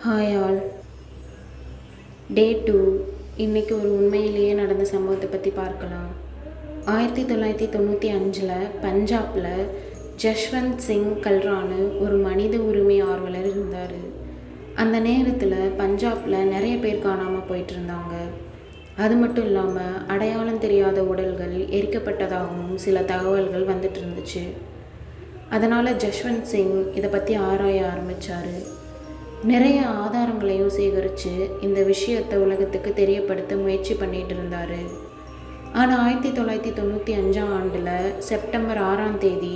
Hi all. டே 2. இன்றைக்கி ஒரு உண்மையிலேயே நடந்த சம்பவத்தை பற்றி பார்க்கலாம். 1995 பஞ்சாபில் ஜஷ்வந்த் சிங் கல்ரான்னு ஒரு மனித உரிமை ஆர்வலர் இருந்தார். அந்த நேரத்தில் பஞ்சாபில் நிறைய பேர் காணாமல் போயிட்டு இருந்தாங்க. அது மட்டும் இல்லாமல் அடையாளம் தெரியாத உடல்கள் எரிக்கப்பட்டதாகவும் சில தகவல்கள் வந்துட்டு இருந்துச்சு. அதனால் ஜஷ்வந்த் சிங் இதை பற்றி ஆராய ஆரம்பித்தார். நிறைய ஆதாரங்களையும் சேகரித்து இந்த விஷயத்தை உலகத்துக்கு தெரியப்படுத்த முயற்சி பண்ணிகிட்டு இருந்தார். ஆனால் 1995 செப்டம்பர் 6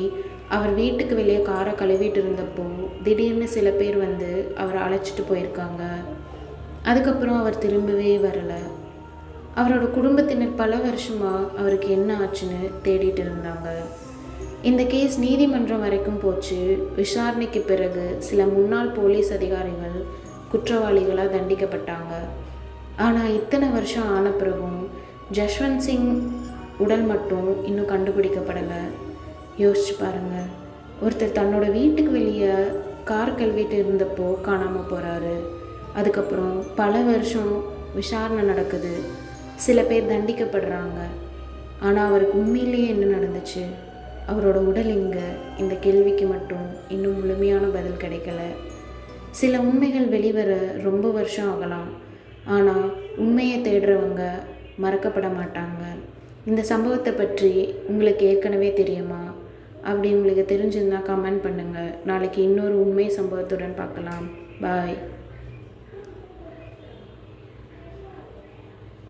அவர் வீட்டுக்கு வெளியே காரை கழுவிட்டு இருந்தப்போ திடீர்னு சில பேர் வந்து அவரை அழைச்சிட்டு போயிருக்காங்க. அதுக்கப்புறம் அவர் திரும்பவே வரலை. அவரோட குடும்பத்தினர் பல வருஷமாக அவருக்கு என்ன ஆச்சுன்னு தேடிட்டு இருந்தாங்க. இந்த கேஸ் நீதிமன்றம் வரைக்கும் போச்சு. விசாரணைக்கு பிறகு சில முன்னாள் போலீஸ் அதிகாரிகள் குற்றவாளிகளாக தண்டிக்கப்பட்டாங்க. ஆனால் இத்தனை வருஷம் ஆன பிறகும் ஜஷ்வந்த் சிங் உடல் மட்டும் இன்னும் கண்டுபிடிக்கப்படலை. யோசிச்சு பாருங்கள், ஒருத்தர் தன்னோட வீட்டுக்கு வெளியே கார் கழுவிட்டு இருந்தப்போ காணாமல் போகிறாரு. அதுக்கப்புறம் பல வருஷம் விசாரணை நடக்குது, சில பேர் தண்டிக்கப்படுறாங்க. ஆனால் அவருக்கு உண்மையிலேயே என்ன நடந்துச்சு, அவரோட உடல் எங்கே, இந்த கேள்விக்கு மட்டும் இன்னும் முழுமையான பதில் கிடைக்கல. சில உண்மைகள் வெளிவர ரொம்ப வருஷம் ஆகலாம், ஆனால் உண்மையை தேடுறவங்க மறக்கப்பட மாட்டாங்க. இந்த சம்பவத்தை பற்றி உங்களுக்கு ஏற்கனவே தெரியுமா? அப்படி உங்களுக்கு தெரிஞ்சிருந்தால் கமெண்ட் பண்ணுங்கள். நாளைக்கு இன்னொரு உண்மை சம்பவத்துடன் பார்க்கலாம். பாய்.